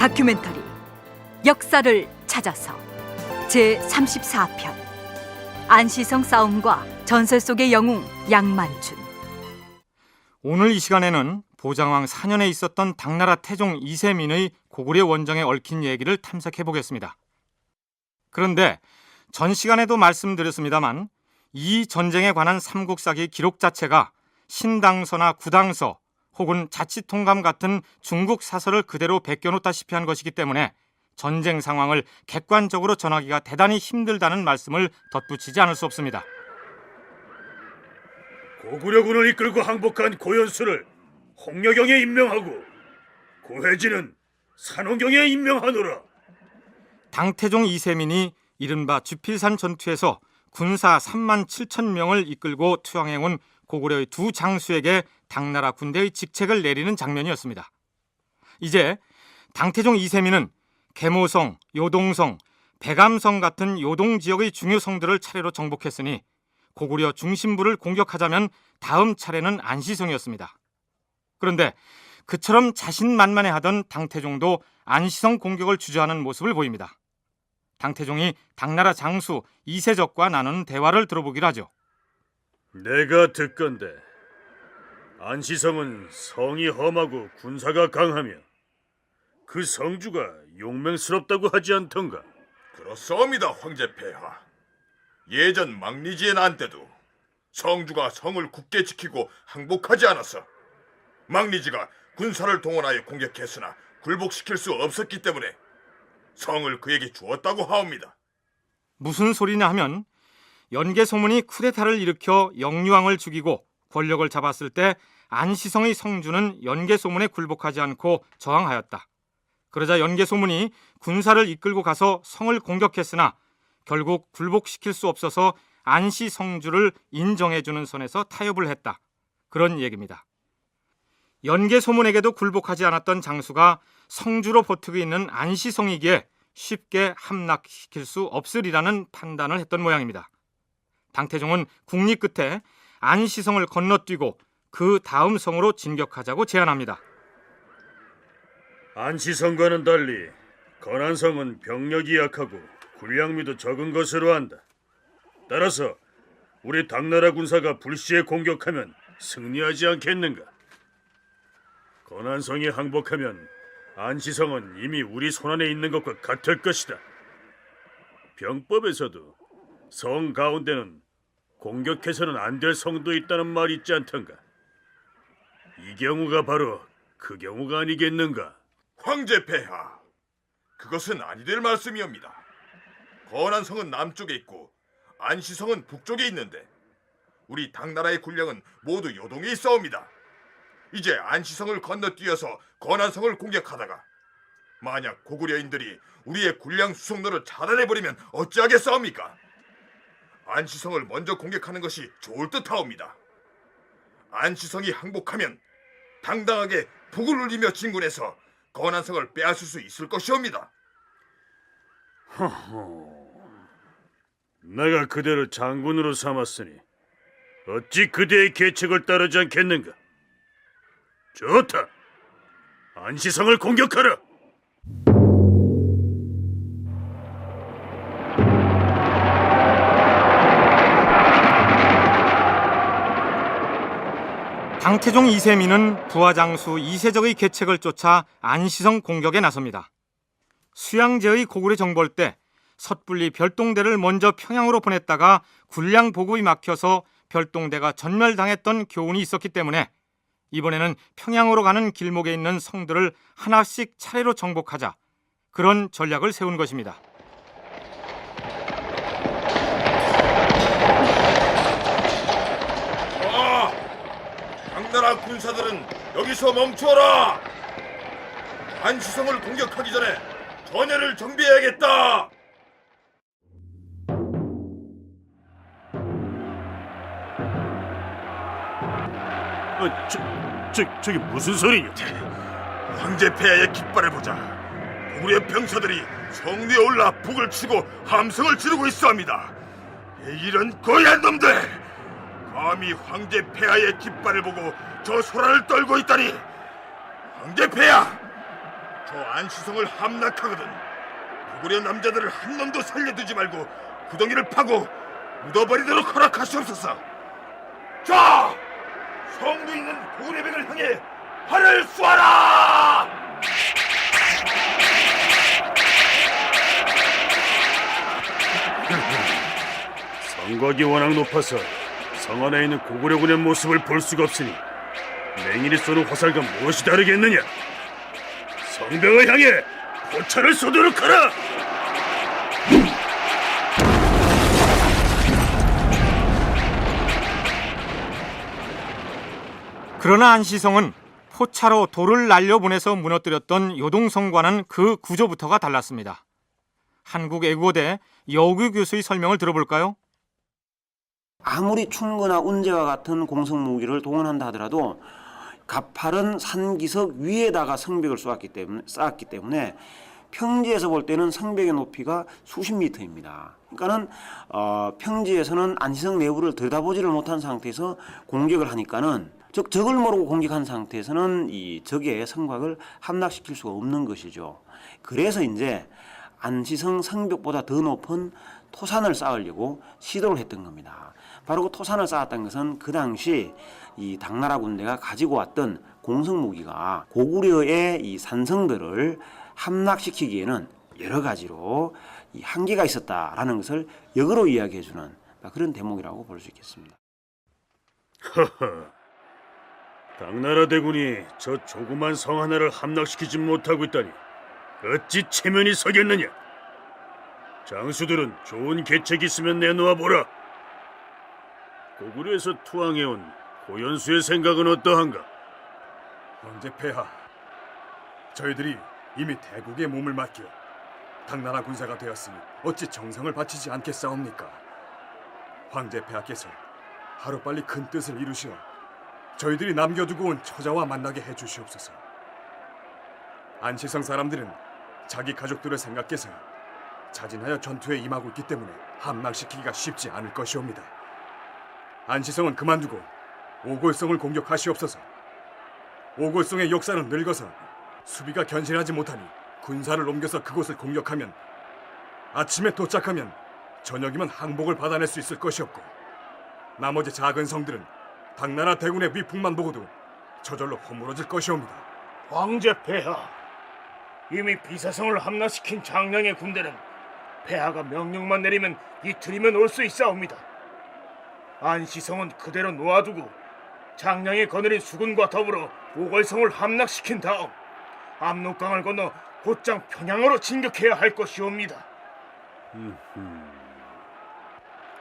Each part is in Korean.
다큐멘터리 역사를 찾아서 제34편 안시성 싸움과 전설 속의 영웅 양만춘. 오늘 이 시간에는 보장왕 4년에 있었던 당나라 태종 이세민의 고구려 원정에 얽힌 얘기를 탐색해 보겠습니다. 그런데 전 시간에도 말씀드렸습니다만 이 전쟁에 관한 삼국사기 기록 자체가 신당서나 구당서 혹은 자치통감 같은 중국 사설을 그대로 베껴놓다시피 한 것이기 때문에 전쟁 상황을 객관적으로 전하기가 대단히 힘들다는 말씀을 덧붙이지 않을 수 없습니다. 고구려군을 이끌고 항복한 고연수를 홍여경에 임명하고 고혜진은 산호경에 임명하노라. 당태종 이세민이 이른바 주필산 전투에서 군사 3만 7천 명을 이끌고 투항해온 고구려의 두 장수에게 당나라 군대의 직책을 내리는 장면이었습니다. 이제 당태종 이세민은 계모성, 요동성, 백암성 같은 요동 지역의 중요 성들을 차례로 정복했으니 고구려 중심부를 공격하자면 다음 차례는 안시성이었습니다. 그런데 그처럼 자신만만해하던 당태종도 안시성 공격을 주저하는 모습을 보입니다. 당태종이 당나라 장수 이세적과 나누는 대화를 들어보기로 하죠. 내가 듣건대 안시성은 성이 험하고 군사가 강하며 그 성주가 용맹스럽다고 하지 않던가? 그렇사옵니다, 황제폐하. 예전 망리지의 난 때도 성주가 성을 굳게 지키고 항복하지 않아서 망리지가 군사를 동원하여 공격했으나 굴복시킬 수 없었기 때문에 성을 그에게 주었다고 하옵니다. 무슨 소리냐 하면 연개소문이 쿠데타를 일으켜 영유왕을 죽이고 권력을 잡았을 때 안시성의 성주는 연개소문에 굴복하지 않고 저항하였다. 그러자 연개소문이 군사를 이끌고 가서 성을 공격했으나 결국 굴복시킬 수 없어서 안시 성주를 인정해주는 선에서 타협을 했다. 그런 얘기입니다. 연개소문에게도 굴복하지 않았던 장수가 성주로 버티고 있는 안시성이기에 쉽게 함락시킬 수 없으리라는 판단을 했던 모양입니다. 당태종은 국리 끝에 안시성을 건너뛰고 그 다음 성으로 진격하자고 제안합니다. 안시성과는 달리 건안성은 병력이 약하고 군량미도 적은 것으로 한다. 따라서 우리 당나라 군사가 불시에 공격하면 승리하지 않겠는가? 건안성이 항복하면 안시성은 이미 우리 손안에 있는 것과 같을 것이다. 병법에서도 성 가운데는 공격해서는 안 될 성도 있다는 말이 있지 않던가? 이 경우가 바로 그 경우가 아니겠는가? 황제폐하, 그것은 아니 될 말씀이옵니다. 건안성은 남쪽에 있고 안시성은 북쪽에 있는데 우리 당나라의 군량은 모두 요동에 있사옵니다. 이제 안시성을 건너뛰어서 건안성을 공격하다가 만약 고구려인들이 우리의 군량 수송로를 차단해버리면 어찌하겠사옵니까? 안시성을 먼저 공격하는 것이 좋을 듯하옵니다. 안시성이 항복하면 당당하게 북을 울리며 진군해서 건안성을 빼앗을 수 있을 것이옵니다. 내가 그대를 장군으로 삼았으니 어찌 그대의 계책을 따르지 않겠는가? 좋다. 안시성을 공격하라. 당태종 이세민은 부하장수 이세적의 계책을 쫓아 안시성 공격에 나섭니다. 수양제의 고구려 정벌 때 섣불리 별동대를 먼저 평양으로 보냈다가 군량 보급이 막혀서 별동대가 전멸당했던 교훈이 있었기 때문에 이번에는 평양으로 가는 길목에 있는 성들을 하나씩 차례로 정복하자, 그런 전략을 세운 것입니다. 당나라 군사들은 여기서 멈춰라! 안시성을 공격하기 전에 전열을 정비해야겠다! 저기 무슨 소리냐? 황제폐하의 깃발을 보자. 고구려 병사들이 성 위에 올라 북을 치고 함성을 지르고 있어합니다. 이런 고얀 놈들! 감히 황제폐하의 깃발을 보고 저 소란을 떨고 있다니! 황제폐하! 저 안시성을 함락하거든 고구려 남자들을 한 놈도 살려두지 말고 구덩이를 파고 묻어버리도록 허락하시옵소서. 자, 성도 있는 고구려백을 향해 활을 쏘아라! 성곽이 워낙 높아서 성 안에 있는 고구려군의 모습을 볼 수가 없으니 맹인이 쏘는 화살과 무엇이 다르겠느냐? 성벽을 향해 포차를 쏘도록 하라! 그러나 안시성은 포차로 돌을 날려보내서 무너뜨렸던 요동성과는 그 구조부터가 달랐습니다. 한국애국어대 여우규 교수의 설명을 들어볼까요? 아무리 충거나 운제와 같은 공성무기를 동원한다 하더라도 가파른 산기슭 위에다가 성벽을 쌓았기 때문에 평지에서 볼 때는 성벽의 높이가 수십 미터입니다. 그러니까는 평지에서는 안시성 내부를 들여다보지를 못한 상태에서 공격을 하니까는 즉 적을 모르고 공격한 상태에서는 이 적의 성곽을 함락시킬 수가 없는 것이죠. 그래서 이제 안시성 성벽보다 더 높은 토산을 쌓으려고 시도를 했던 겁니다. 바로 그 토산을 쌓았던 것은 그 당시 이 당나라 군대가 가지고 왔던 공성무기가 고구려의 이 산성들을 함락시키기에는 여러 가지로 이 한계가 있었다라는 것을 역으로 이야기해주는 그런 대목이라고 볼 수 있겠습니다. 허허, 당나라 대군이 저 조그만 성 하나를 함락시키지 못하고 있다니 어찌 체면이 서겠느냐? 장수들은 좋은 계책이 있으면 내놓아 보라. 고구려에서 투항해온 고연수의 생각은 어떠한가? 황제 폐하, 저희들이 이미 대국의 몸을 맡겨 당나라 군사가 되었으니 어찌 정성을 바치지 않겠사옵니까? 황제 폐하께서 하루빨리 큰 뜻을 이루시어 저희들이 남겨두고 온 처자와 만나게 해주시옵소서. 안시성 사람들은 자기 가족들을 생각해서 자진하여 전투에 임하고 있기 때문에 함락시키기가 쉽지 않을 것이옵니다. 안시성은 그만두고 오골성을 공격하시옵소서. 오골성의 역사는 늙어서 수비가 견실하지 못하니 군사를 옮겨서 그곳을 공격하면 아침에 도착하면 저녁이면 항복을 받아낼 수 있을 것이었고 나머지 작은 성들은 당나라 대군의 위풍만 보고도 저절로 허물어질 것이옵니다. 황제 폐하, 이미 비사성을 함락시킨 장량의 군대는 폐하가 명령만 내리면 이틀이면 올 수 있사옵니다. 안시성은 그대로 놓아두고 장량이 거느린 수군과 더불어 오걸성을 함락시킨 다음 압록강을 건너 곧장 평양으로 진격해야 할 것이옵니다.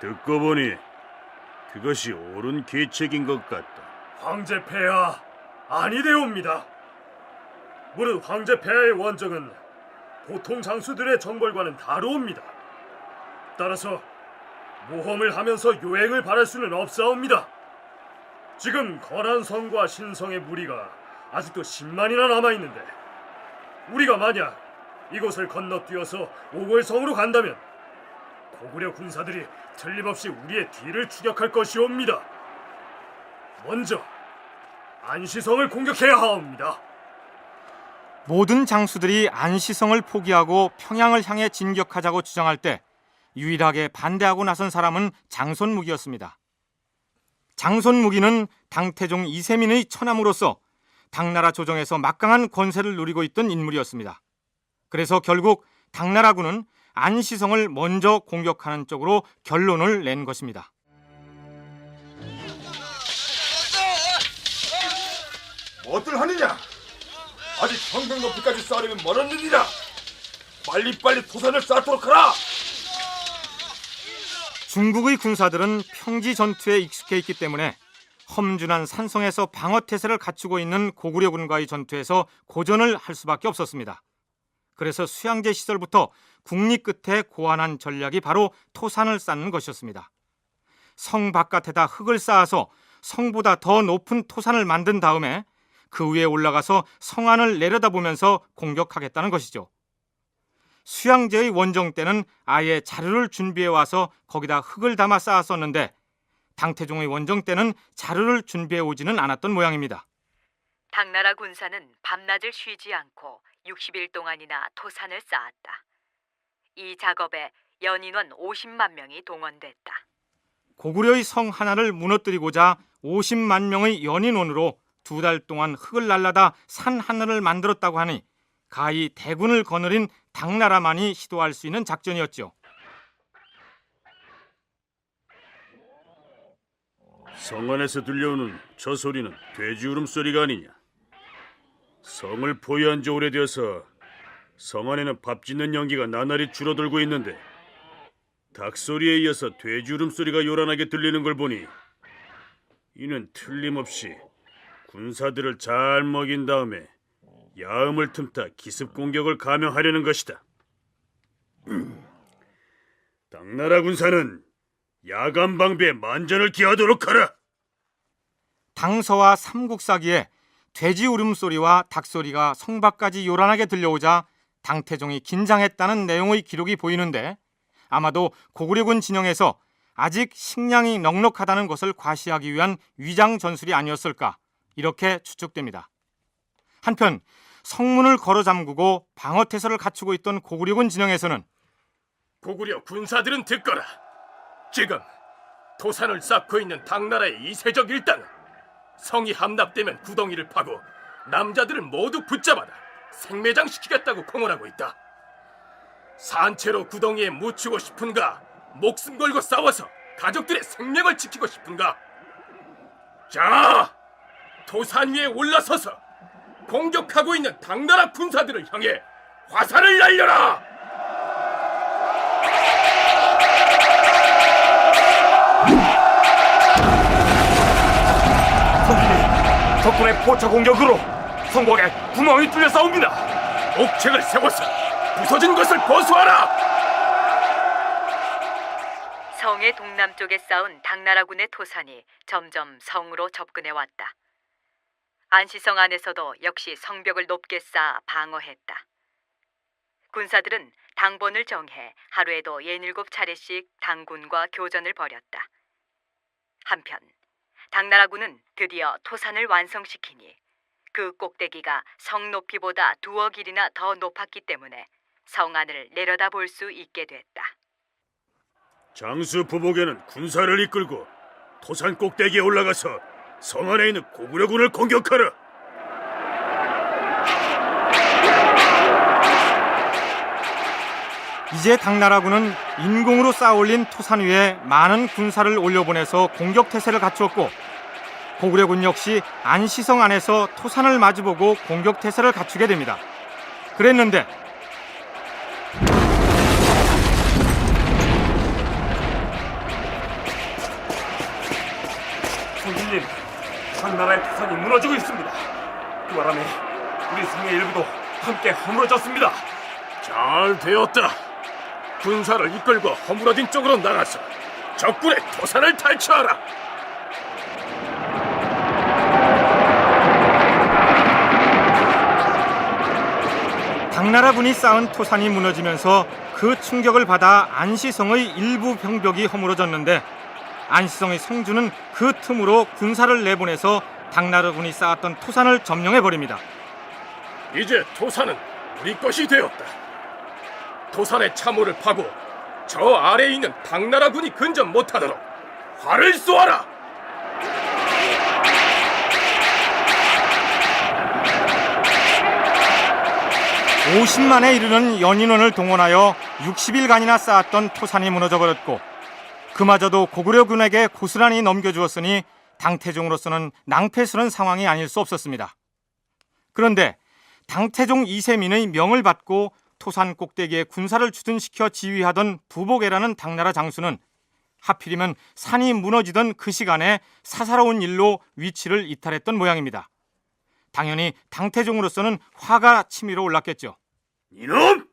듣고 보니 그것이 옳은 계책인 것 같다. 황제 폐하, 아니되옵니다. 무릇 황제 폐하의 원정은 보통 장수들의 정벌과는 다르옵니다. 따라서 모험을 하면서 요행을 바랄 수는 없사옵니다. 지금 거란성과 신성의 무리가 아직도 10만이나 남아있는데 우리가 만약 이곳을 건너뛰어서 오골성으로 간다면 고구려 군사들이 틀림없이 우리의 뒤를 추격할 것이옵니다. 먼저 안시성을 공격해야 하옵니다. 모든 장수들이 안시성을 포기하고 평양을 향해 진격하자고 주장할 때 유일하게 반대하고 나선 사람은 장손무기였습니다. 장손무기는 당태종 이세민의 처남으로서 당나라 조정에서 막강한 권세를 누리고 있던 인물이었습니다. 그래서 결국 당나라군은 안시성을 먼저 공격하는 쪽으로 결론을 낸 것입니다. 뭐들 하느냐? 아직 성벽 높이까지 쌓으려면 멀었느니라. 빨리빨리 토산을 쌓도록 하라. 중국의 군사들은 평지 전투에 익숙해 있기 때문에 험준한 산성에서 방어태세를 갖추고 있는 고구려군과의 전투에서 고전을 할 수밖에 없었습니다. 그래서 수양제 시절부터 국리 끝에 고안한 전략이 바로 토산을 쌓는 것이었습니다. 성 바깥에다 흙을 쌓아서 성보다 더 높은 토산을 만든 다음에 그 위에 올라가서 성 안을 내려다보면서 공격하겠다는 것이죠. 수양제의 원정 때는 아예 자루를 준비해 와서 거기다 흙을 담아 쌓았었는데 당태종의 원정 때는 자루를 준비해 오지는 않았던 모양입니다. 당나라 군사는 밤낮을 쉬지 않고 60일 동안이나 토산을 쌓았다. 이 작업에 연인원 50만 명이 동원됐다. 고구려의 성 하나를 무너뜨리고자 50만 명의 연인원으로 2달 동안 흙을 날라다 산 하나를 만들었다고 하니 가히 대군을 거느린 당나라만이 시도할 수 있는 작전이었죠. 성 안에서 들려오는 저 소리는 돼지 울음소리가 아니냐? 성을 포위한 지 오래되어서 성 안에는 밥 짓는 연기가 나날이 줄어들고 있는데 닭소리에 이어서 돼지 울음소리가 요란하게 들리는 걸 보니 이는 틀림없이 군사들을 잘 먹인 다음에 야음을 틈타 기습 공격을 감행하려는 것이다. 당나라 군사는 야간 방비에 만전을 기하도록 하라. 당서와 삼국사기에 돼지 울음소리와 닭소리가 성 밖까지 요란하게 들려오자 당태종이 긴장했다는 내용의 기록이 보이는데 아마도 고구려군 진영에서 아직 식량이 넉넉하다는 것을 과시하기 위한 위장 전술이 아니었을까 이렇게 추측됩니다. 한편 성문을 걸어 잠그고 방어태세를 갖추고 있던 고구려군 진영에서는 고구려 군사들은 듣거라. 지금 토산을 쌓고 있는 당나라의 이세적 일당은 성이 함락되면 구덩이를 파고 남자들을 모두 붙잡아다 생매장시키겠다고 공언하고 있다. 산채로 구덩이에 묻히고 싶은가? 목숨 걸고 싸워서 가족들의 생명을 지키고 싶은가? 자, 토산 위에 올라서서 공격하고 있는 당나라 군사들을 향해 화살을 날려라! 성진이 적군의 포차 공격으로 성곽에 구멍이 뚫려 싸웁니다. 옥책을 세워서 부서진 것을 고수하라! 성의 동남쪽에 쌓은 당나라군의 토산이 점점 성으로 접근해 왔다. 안시성 안에서도 역시 성벽을 높게 쌓아 방어했다. 군사들은 당번을 정해 하루에도 67차례씩 당군과 교전을 벌였다. 한편 당나라군은 드디어 토산을 완성시키니 그 꼭대기가 성 높이보다 2억 길이나 더 높았기 때문에 성 안을 내려다볼 수 있게 됐다. 장수 부복에는 군사를 이끌고 토산 꼭대기에 올라가서 성 안에 있는 고구려군을 공격하라. 이제 당나라군은 인공으로 쌓아올린 토산 위에 많은 군사를 올려보내서 공격태세를 갖추었고 고구려군 역시 안시성 안에서 토산을 마주보고 공격태세를 갖추게 됩니다. 그랬는데 성진님, 당나라의 토산이 무너지고 있습니다. 그 바람에 우리 성의 일부도 함께 허물어졌습니다. 잘 되었다. 군사를 이끌고 허물어진 쪽으로 나가서 적군의 토산을 탈취하라. 당나라군이 쌓은 토산이 무너지면서 그 충격을 받아 안시성의 일부 병력이 허물어졌는데 안시성의 성주는 그 틈으로 군사를 내보내서 당나라군이 쌓았던 토산을 점령해버립니다. 이제 토산은 우리 것이 되었다. 토산의 참호를 파고 저 아래에 있는 당나라군이 근접 못하도록 활을 쏘아라. 50만에 이르는 연인원을 동원하여 60일간이나 쌓았던 토산이 무너져버렸고 그마저도 고구려군에게 고스란히 넘겨주었으니 당태종으로서는 낭패스러운 상황이 아닐 수 없었습니다. 그런데 당태종 이세민의 명을 받고 토산 꼭대기에 군사를 주둔시켜 지휘하던 부복애라는 당나라 장수는 하필이면 산이 무너지던 그 시간에 사사로운 일로 위치를 이탈했던 모양입니다. 당연히 당태종으로서는 화가 치밀어 올랐겠죠. 이놈!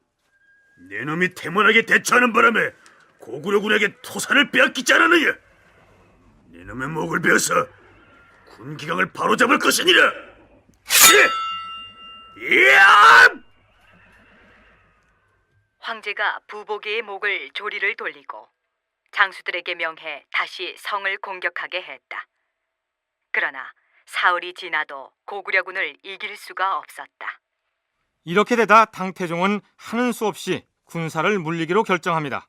내 놈이 태만하게 대처하는 바람에 고구려군에게 토산을 빼앗기지 않았느냐? 네 놈의 목을 베어서 군기강을 바로잡을 것이니라! 이야! 황제가 부복이의 목을 조리를 돌리고 장수들에게 명해 다시 성을 공격하게 했다. 그러나 사흘이 지나도 고구려군을 이길 수가 없었다. 이렇게 되다 당태종은 하는 수 없이 군사를 물리기로 결정합니다.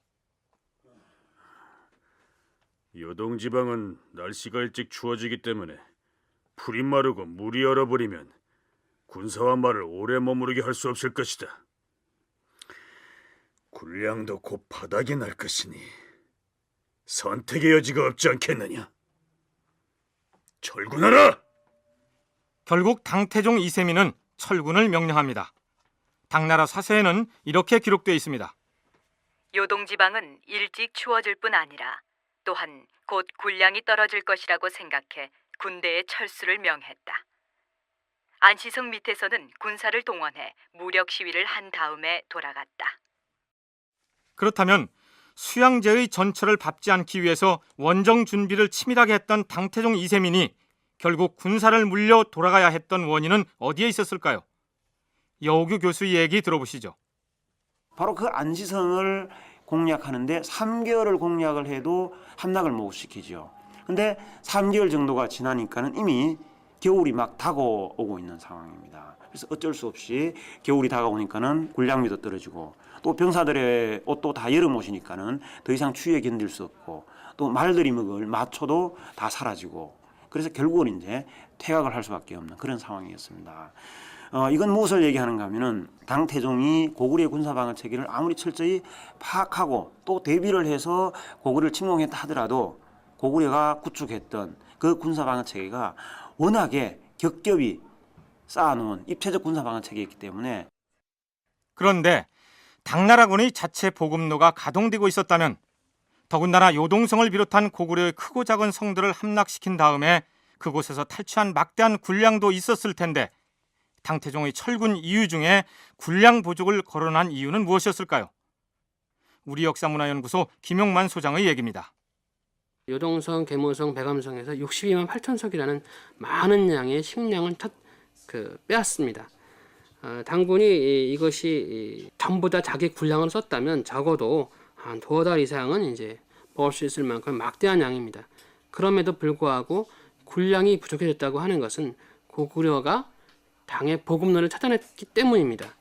요동 지방은 날씨가 일찍 추워지기 때문에 풀이 마르고 물이 얼어버리면 군사와 말을 오래 머무르게 할 수 없을 것이다. 군량도 곧 바닥이 날 것이니 선택의 여지가 없지 않겠느냐. 철군하라! 결국 당태종 이세민은 철군을 명령합니다. 당나라 사서에는 이렇게 기록되어 있습니다. 요동지방은 일찍 추워질 뿐 아니라 또한 곧 군량이 떨어질 것이라고 생각해 군대에 철수를 명했다. 안시성 밑에서는 군사를 동원해 무력 시위를 한 다음에 돌아갔다. 그렇다면 수양제의 전철을 밟지 않기 위해서 원정 준비를 치밀하게 했던 당태종 이세민이 결국 군사를 물려 돌아가야 했던 원인은 어디에 있었을까요? 여우규 교수 얘기 들어보시죠. 바로 그 안시성을 공략하는데 3개월을 공략을 해도 함락을 못 시키죠. 근데 3개월 정도가 지나니까는 이미 겨울이 막 다가오고 있는 상황입니다. 그래서 어쩔 수 없이 겨울이 다가오니까는 군량미도 떨어지고 또 병사들의 옷도 다 여름 옷이니까는 더 이상 추위에 견딜 수 없고 또 말들이 먹을 마초도 다 사라지고 그래서 결국은 이제 퇴각을 할 수밖에 없는 그런 상황이었습니다. 이건 무엇을 얘기하는가 하면은 당태종이 고구려의 군사방어 체계를 아무리 철저히 파악하고 또 대비를 해서 고구려를 침공했다 하더라도 고구려가 구축했던 그 군사방어 체계가 워낙에 겹겹이 쌓아놓은 입체적 군사방어 체계이기 때문에 그런데 당나라군의 자체 보급로가 가동되고 있었다면 더군다나 요동성을 비롯한 고구려의 크고 작은 성들을 함락시킨 다음에 그곳에서 탈취한 막대한 군량도 있었을 텐데 당태종의 철군 이유 중에 군량 부족을 거론한 이유는 무엇이었을까요? 우리 역사문화연구소 김용만 소장의 얘기입니다. 요동성, 계모성, 백암성에서 62만 8천석이라는 많은 양의 식량을 빼앗습니다. 당군이 이것이 전부 다 자기 군량으로 썼다면 적어도 한 2달 이상은 이제 먹을 수 있을 만큼 막대한 양입니다. 그럼에도 불구하고 군량이 부족해졌다고 하는 것은 고구려가 당의 보급로를 차단했기 때문입니다.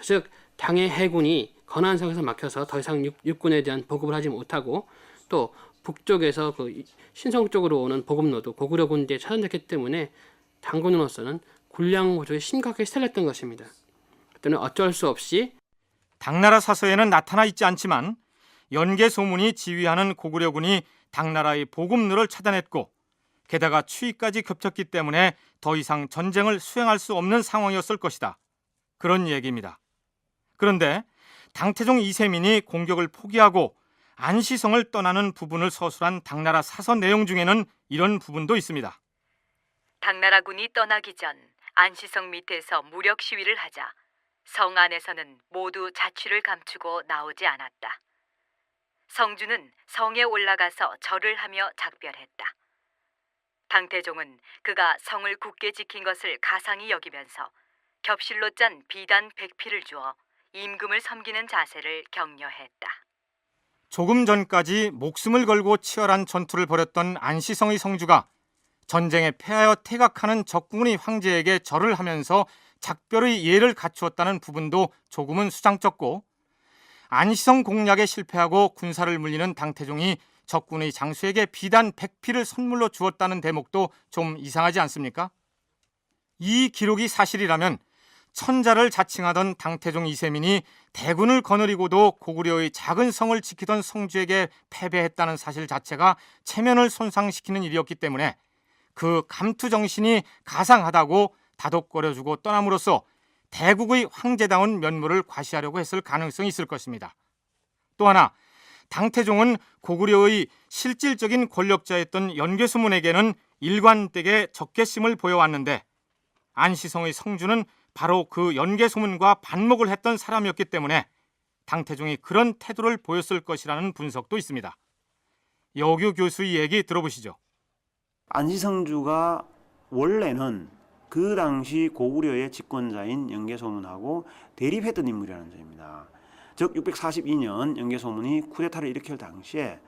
즉 당의 해군이 건안성에서 막혀서 더 이상 육군에 대한 보급을 하지 못하고 또 북쪽에서 그 신성 쪽으로 오는 보급로도 고구려 군대에 차단됐기 때문에 당군으로서는 군량 부족이 심각하게 시달렸던 것입니다. 그때는 어쩔 수 없이 당나라 사서에는 나타나 있지 않지만 연개소문이 지휘하는 고구려군이 당나라의 보급로를 차단했고 게다가 추위까지 겹쳤기 때문에 더 이상 전쟁을 수행할 수 없는 상황이었을 것이다. 그런 얘기입니다. 그런데 당태종 이세민이 공격을 포기하고 안시성을 떠나는 부분을 서술한 당나라 사서 내용 중에는 이런 부분도 있습니다. 당나라군이 떠나기 전 안시성 밑에서 무력 시위를 하자 성 안에서는 모두 자취를 감추고 나오지 않았다. 성주는 성에 올라가서 절을 하며 작별했다. 당태종은 그가 성을 굳게 지킨 것을 가상히 여기면서 겹실로 짠 비단 100피를 주어 임금을 섬기는 자세를 격려했다. 조금 전까지 목숨을 걸고 치열한 전투를 벌였던 안시성의 성주가 전쟁에 패하여 퇴각하는 적군의 황제에게 절을 하면서 작별의 예를 갖추었다는 부분도 조금은 수상쩍고 안시성 공략에 실패하고 군사를 물리는 당태종이 적군의 장수에게 비단 100피를 선물로 주었다는 대목도 좀 이상하지 않습니까? 이 기록이 사실이라면 천자를 자칭하던 당태종 이세민이 대군을 거느리고도 고구려의 작은 성을 지키던 성주에게 패배했다는 사실 자체가 체면을 손상시키는 일이었기 때문에 그 감투 정신이 가상하다고 다독거려주고 떠남으로써 대국의 황제다운 면모를 과시하려고 했을 가능성이 있을 것입니다. 또 하나 당태종은 고구려의 실질적인 권력자였던 연개소문에게는 일관되게 적개심을 보여왔는데 안시성의 성주는 바로 그 연개소문과 반목을 했던 사람이었기 때문에 당태종이 그런 태도를 보였을 것이라는 분석도 있습니다. 여규 교수의 얘기 들어보시죠. 안시성주가 원래는 그 당시 고구려의 집권자인 연개소문하고 대립했던 인물이라는 점입니다. 즉 642년 연개소문이 쿠데타를 일으킬 당시에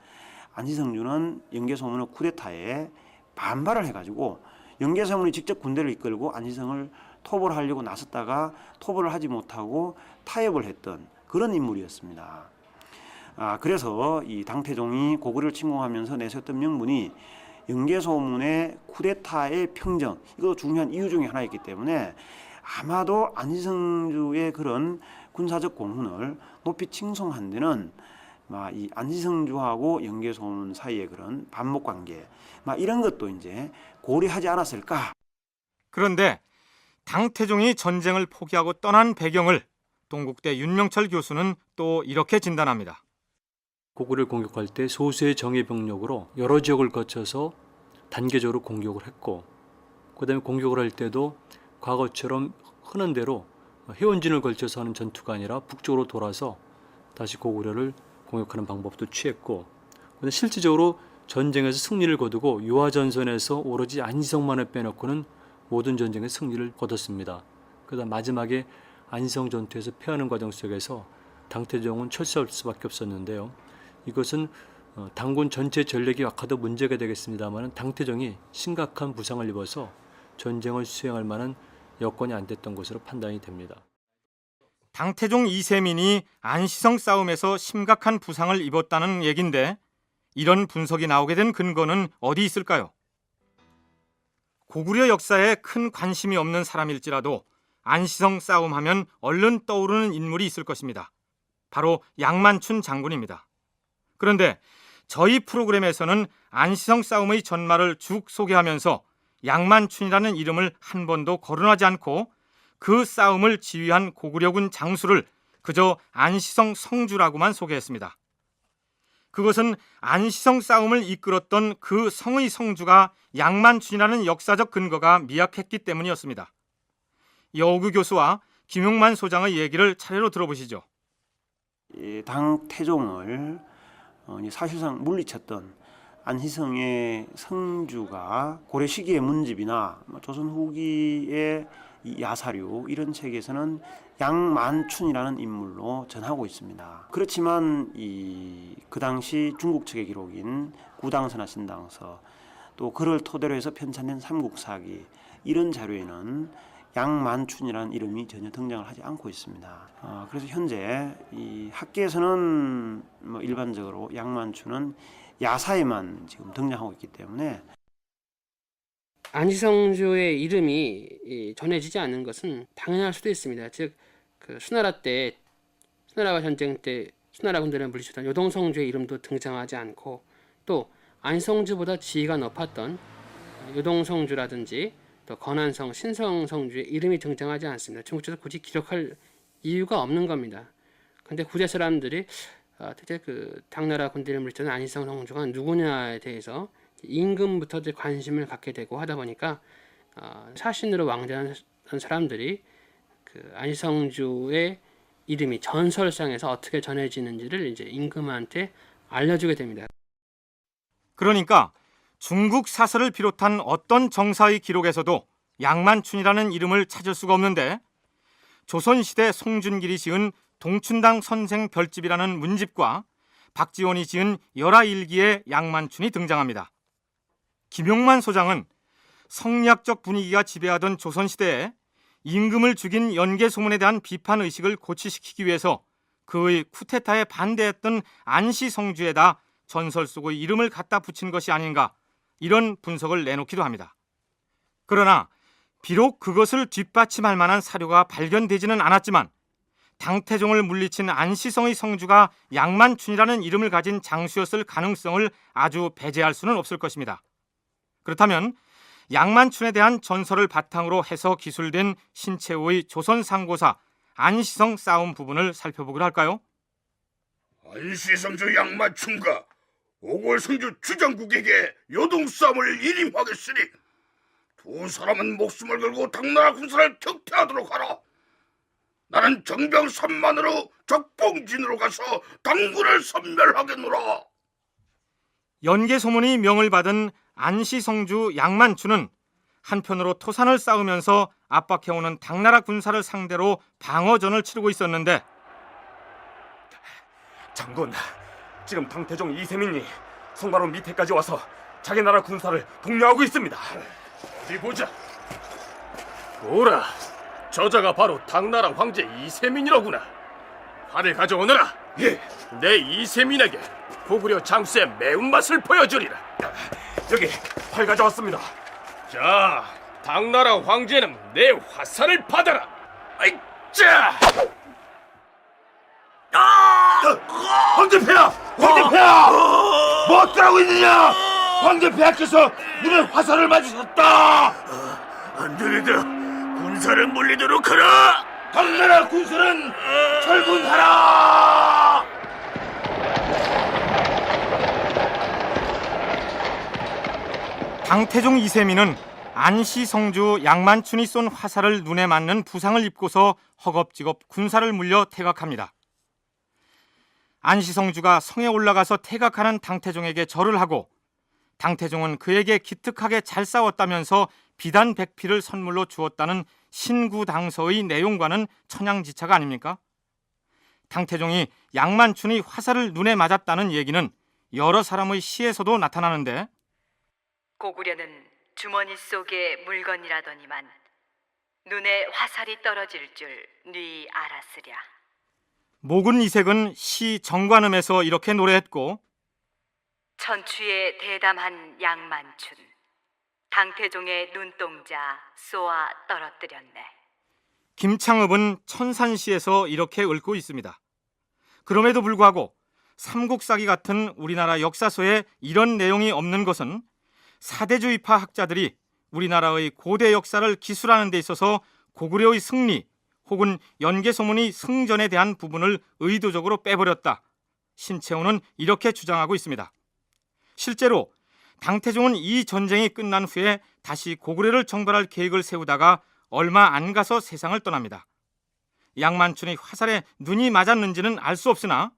안시성주는 연개소문의 쿠데타에 반발을 해가지고 연개소문이 직접 군대를 이끌고 안시성을 토벌을 하려고 나섰다가 토벌을 하지 못하고 타협을 했던 그런 인물이었습니다. 그래서 이 당태종이 고구려를 침공하면서 내세웠던 명분이 영계소문의 쿠데타의 평정, 이것도 중요한 이유 중에 하나였기 때문에 아마도 안시성주의 그런 군사적 공훈을 높이 칭송한 데는 이 안시성주하고 영계소문 사이의 그런 반목관계, 이런 것도 이제 고려하지 않았을까. 그런데 당태종이 전쟁을 포기하고 떠난 배경을 동국대 윤명철 교수는 또 이렇게 진단합니다. 고구려를 공격할 때 소수의 정예 병력으로 여러 지역을 거쳐서 단계적으로 공격을 했고, 그다음에 공격을 할 때도 과거처럼 흔한 대로 해원진을 걸쳐서 하는 전투가 아니라 북쪽으로 돌아서 다시 고구려를 공격하는 방법도 취했고, 근데 실질적으로 전쟁에서 승리를 거두고 유화전선에서 오로지 안시성만을 빼놓고는 모든 전쟁에 승리를 거뒀습니다. 그다음 마지막에 안시성 전투에서 패하는 과정 속에서 당태종은 철수할 수밖에 없었는데요. 이것은 당군 전체 전력이 약화도 문제가 되겠습니다만 당태종이 심각한 부상을 입어서 전쟁을 수행할 만한 여건이 안 됐던 것으로 판단이 됩니다. 당태종 이세민이 안시성 싸움에서 심각한 부상을 입었다는 얘긴데 이런 분석이 나오게 된 근거는 어디 있을까요? 고구려 역사에 큰 관심이 없는 사람일지라도 안시성 싸움하면 얼른 떠오르는 인물이 있을 것입니다. 바로 양만춘 장군입니다. 그런데 저희 프로그램에서는 안시성 싸움의 전말을 쭉 소개하면서 양만춘이라는 이름을 한 번도 거론하지 않고 그 싸움을 지휘한 고구려군 장수를 그저 안시성 성주라고만 소개했습니다. 그것은 안시성 싸움을 이끌었던 그 성의 성주가 양만춘이라는 역사적 근거가 미약했기 때문이었습니다. 여우규 교수와 김용만 소장의 얘기를 차례로 들어보시죠. 당태종을 사실상 물리쳤던 안시성의 성주가 고려 시기의 문집이나 조선 후기의 야사류 이런 책에서는 양만춘이라는 인물로 전하고 있습니다. 그렇지만 그 당시 중국 측의 기록인 구당서나 신당서, 또 그를 토대로 해서 편찬된 삼국사기, 이런 자료에는 양만춘이라는 이름이 전혀 등장을 하지 않고 있습니다. 그래서 현재 이 학계에서는 일반적으로 양만춘은 야사에만 지금 등장하고 있기 때문에 안시성주의 이름이 전해지지 않는 것은 당연할 수도 있습니다. 즉, 그 수나라 전쟁 때 수나라 군대를 물리쳤던 요동성주의 이름도 등장하지 않고, 또 안성주보다 지위가 높았던 요동성주라든지 또 건안성, 신성성주의 이름이 등장하지 않습니다. 중국에서 굳이 기록할 이유가 없는 겁니다. 그런데 구대 사람들이 대체 그 당나라 군대를 물리쳤던 안시성 성주가 누구냐에 대해서 임금부터 관심을 갖게 되고 하다 보니까 사신으로 왕자한 사람들이 그 안시성주의 이름이 전설상에서 어떻게 전해지는지를 이제 임금한테 알려주게 됩니다. 그러니까 중국 사설을 비롯한 어떤 정사의 기록에서도 양만춘이라는 이름을 찾을 수가 없는데, 조선시대 송준길이 지은 동춘당 선생 별집이라는 문집과 박지원이 지은 열하일기에 양만춘이 등장합니다. 김용만 소장은 성리학적 분위기가 지배하던 조선시대에 임금을 죽인 연개소문에 대한 비판의식을 고취시키기 위해서 그의 쿠데타에 반대했던 안시성주에다 전설 속의 이름을 갖다 붙인 것이 아닌가, 이런 분석을 내놓기도 합니다. 그러나 비록 그것을 뒷받침할 만한 사료가 발견되지는 않았지만 당태종을 물리친 안시성의 성주가 양만춘이라는 이름을 가진 장수였을 가능성을 아주 배제할 수는 없을 것입니다. 그렇다면 양만춘에 대한 전설을 바탕으로 해서 기술된 신채호의 조선상고사 안시성 싸움 부분을 살펴보기로 할까요? 안시성주 양만춘과 오골성주 주정국에게 요동싸움을 일임하겠으니 두 사람은 목숨을 걸고 당나라 군사를 격퇴하도록 하라. 나는 정병 3만으로 적봉진으로 가서 당군을 섬멸하겠노라. 연개소문이 명을 받은 안시성주 양만춘은 한편으로 토산을 쌓으면서 압박해오는 당나라 군사를 상대로 방어전을 치르고 있었는데, 장군, 지금 당태종 이세민이 성바로 밑에까지 와서 자기 나라 군사를 독려하고 있습니다. 어디 보자. 오라, 저자가 바로 당나라 황제 이세민이로구나. 활을 가져오너라. 예. 내 이세민에게 고구려 장수의 매운맛을 보여주리라. 여기 활 가져왔습니다. 자, 당나라 황제는 내 화살을 받아라. 아이짜! 황제폐하! 황제폐하! 뭐 어쩌라고 있느냐? 황제폐하께서 눈에 화살을 맞으셨다. 안 되겠다. 군사를 물리도록 하라. 당나라 군사는 철군하라. 당태종 이세민은 안시 성주 양만춘이 쏜 화살을 눈에 맞는 부상을 입고서 허겁지겁 군사를 물려 퇴각합니다. 안시 성주가 성에 올라가서 퇴각하는 당태종에게 절을 하고 당태종은 그에게 기특하게 잘 싸웠다면서 비단 100피를 선물로 주었다는 신구당서의 내용과는 천양지차가 아닙니까? 당태종이 양만춘이 화살을 눈에 맞았다는 얘기는 여러 사람의 시에서도 나타나는데 고구려는 주머니 속의 물건이라더니만 눈에 화살이 떨어질 줄 네 알았으랴. 목은 이색은 시 정관음에서 이렇게 노래했고 천추에 대담한 양만춘 당태종의 눈동자 쏘아 떨어뜨렸네. 김창읍은 천산시에서 이렇게 읊고 있습니다. 그럼에도 불구하고 삼국사기 같은 우리나라 역사서에 이런 내용이 없는 것은 사대주의파 학자들이 우리나라의 고대 역사를 기술하는 데 있어서 고구려의 승리 혹은 연개소문의 승전에 대한 부분을 의도적으로 빼버렸다. 신채호는 이렇게 주장하고 있습니다. 실제로 당태종은 이 전쟁이 끝난 후에 다시 고구려를 정벌할 계획을 세우다가 얼마 안 가서 세상을 떠납니다. 양만춘의 화살에 눈이 맞았는지는 알 수 없으나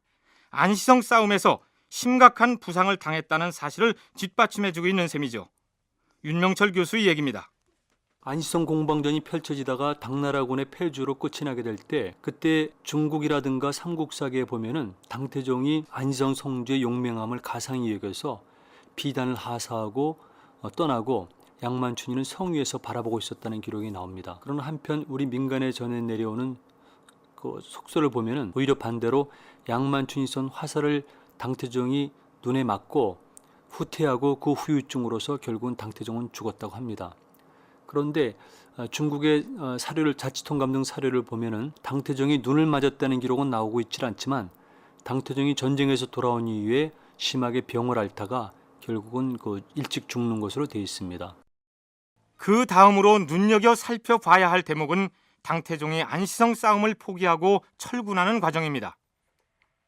안시성 싸움에서 심각한 부상을 당했다는 사실을 뒷받침해주고 있는 셈이죠. 윤명철 교수의 얘기입니다. 안시성 공방전이 펼쳐지다가 당나라군의 패주로 끝이 나게 될 때 그때 중국이라든가 삼국사기에 보면은 당태종이 안시성 성주의 용맹함을 가상히 여겨서 비단을 하사하고 떠나고 양만춘이는 성 위에서 바라보고 있었다는 기록이 나옵니다. 그러나 한편 우리 민간에 전해 내려오는 그 속설을 보면은 오히려 반대로 양만춘이 쏜 화살을 당태종이 눈에 맞고 후퇴하고 그 후유증으로서 결국은 당태종은 죽었다고 합니다. 그런데 중국의 사료를 자치통감 등 사료를 보면은 당태종이 눈을 맞았다는 기록은 나오고 있질 않지만 당태종이 전쟁에서 돌아온 이후에 심하게 병을 앓다가 결국은 일찍 죽는 것으로 되어 있습니다. 그 다음으로 눈여겨 살펴봐야 할 대목은 당태종이 안시성 싸움을 포기하고 철군하는 과정입니다.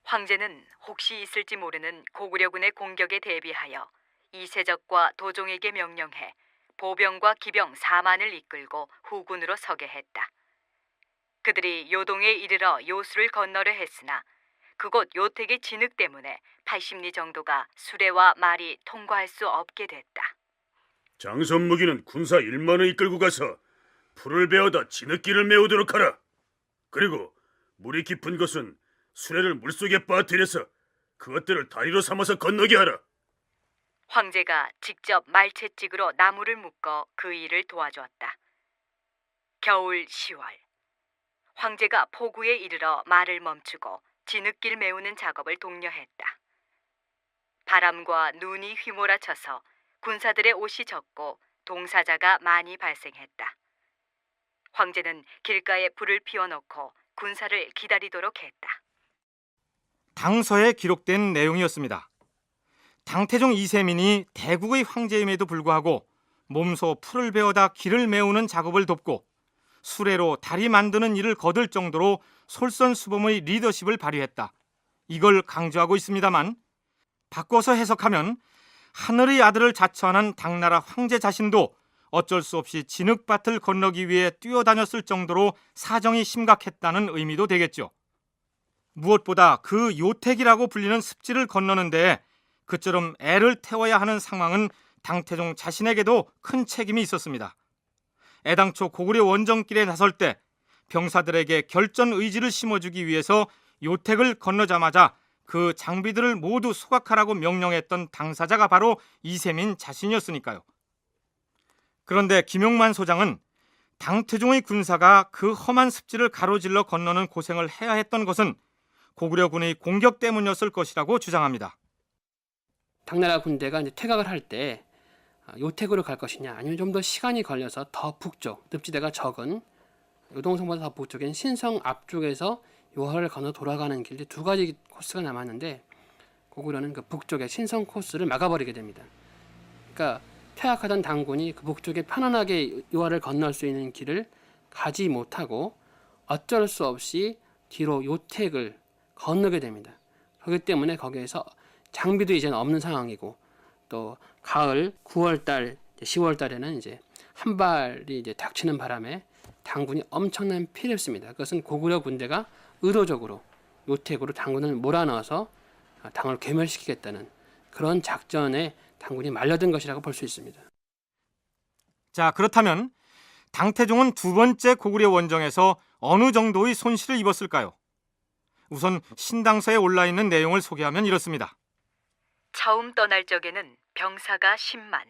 황제는 혹시 있을지 모르는 고구려군의 공격에 대비하여 이세적과 도종에게 명령해 보병과 기병 4만을 이끌고 후군으로 서게 했다. 그들이 요동에 이르러 요수를 건너려 했으나 그곳 요택의 진흙 때문에 80리 정도가 수레와 말이 통과할 수 없게 됐다. 장선무기는 군사 1만을 이끌고 가서 풀을 베어다 진흙길을 메우도록 하라. 그리고 물이 깊은 곳은 수레를 물속에 빠뜨려서 그것들을 다리로 삼아서 건너게 하라. 황제가 직접 말채찍으로 나무를 묶어 그 일을 도와주었다. 겨울 10월, 황제가 포구에 이르러 말을 멈추고 진흙길 메우는 작업을 독려했다. 바람과 눈이 휘몰아쳐서 군사들의 옷이 젖고 동사자가 많이 발생했다. 황제는 길가에 불을 피워놓고 군사를 기다리도록 했다. 당서에 기록된 내용이었습니다. 당태종 이세민이 대국의 황제임에도 불구하고 몸소 풀을 베어다 길을 메우는 작업을 돕고 수레로 다리 만드는 일을 거둘 정도로 솔선수범의 리더십을 발휘했다. 이걸 강조하고 있습니다만 바꿔서 해석하면 하늘의 아들을 자처하는 당나라 황제 자신도 어쩔 수 없이 진흙밭을 건너기 위해 뛰어다녔을 정도로 사정이 심각했다는 의미도 되겠죠. 무엇보다 그 요택이라고 불리는 습지를 건너는데 그처럼 애를 태워야 하는 상황은 당태종 자신에게도 큰 책임이 있었습니다. 애당초 고구려 원정길에 나설 때 병사들에게 결전 의지를 심어주기 위해서 요택을 건너자마자 그 장비들을 모두 소각하라고 명령했던 당사자가 바로 이세민 자신이었으니까요. 그런데 김용만 소장은 당태종의 군사가 그 험한 습지를 가로질러 건너는 고생을 해야 했던 것은 고구려군의 공격 때문이었을 것이라고 주장합니다. 당나라 군대가 이제 퇴각을 할 때 요택으로 갈 것이냐, 아니면 좀 더 시간이 걸려서 더 북쪽, 늪지대가 적은 요동성보다 더 북쪽인 신성 앞쪽에서 요하를 건너 돌아가는 길, 두 가지 코스가 남았는데 고구려는 그 북쪽의 신성 코스를 막아버리게 됩니다. 그러니까 퇴각하던 당군이 그 북쪽에 편안하게 요하를 건널 수 있는 길을 가지 못하고 어쩔 수 없이 뒤로 요택을 건너게 됩니다. 그렇기 때문에 거기에서 장비도 이제는 없는 상황이고, 또 가을 9월달, 10월달에는 이제 한발이 이제 닥치는 바람에 당군이 엄청난 피해를 입습니다. 그것은 고구려 군대가 의도적으로 요택으로 당군을 몰아넣어서 당을 괴멸시키겠다는 그런 작전에 당군이 말려든 것이라고 볼 수 있습니다. 자, 그렇다면 당태종은 두 번째 고구려 원정에서 어느 정도의 손실을 입었을까요? 우선 신당서에 올라있는 내용을 소개하면 이렇습니다. 처음 떠날 적에는 병사가 10만,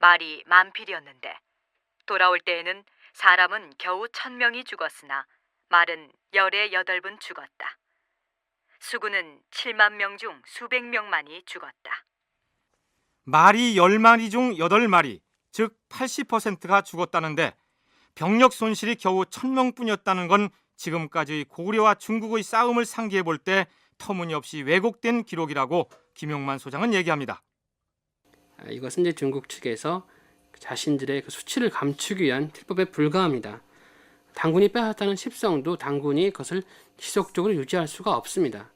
말이 만필이었는데 돌아올 때에는 사람은 겨우 1000명이 죽었으나 말은 열에 8분 죽었다. 수군은 7만 명 중 수백 명만이 죽었다. 말이 10마리 중 8마리, 즉 80%가 죽었다는데 병력 손실이 겨우 1000명뿐이었다는 건 지금까지 고구려와 중국의 싸움을 상기해 볼 때 터무니없이 왜곡된 기록이라고 김용만 소장은 얘기합니다. 이것은 이제 중국 측에서 자신들의 그 수치를 감추기 위한 필법에 불과합니다. 당군이 빼앗았다는 십성도 당군이 그것을 지속적으로 유지할 수가 없습니다.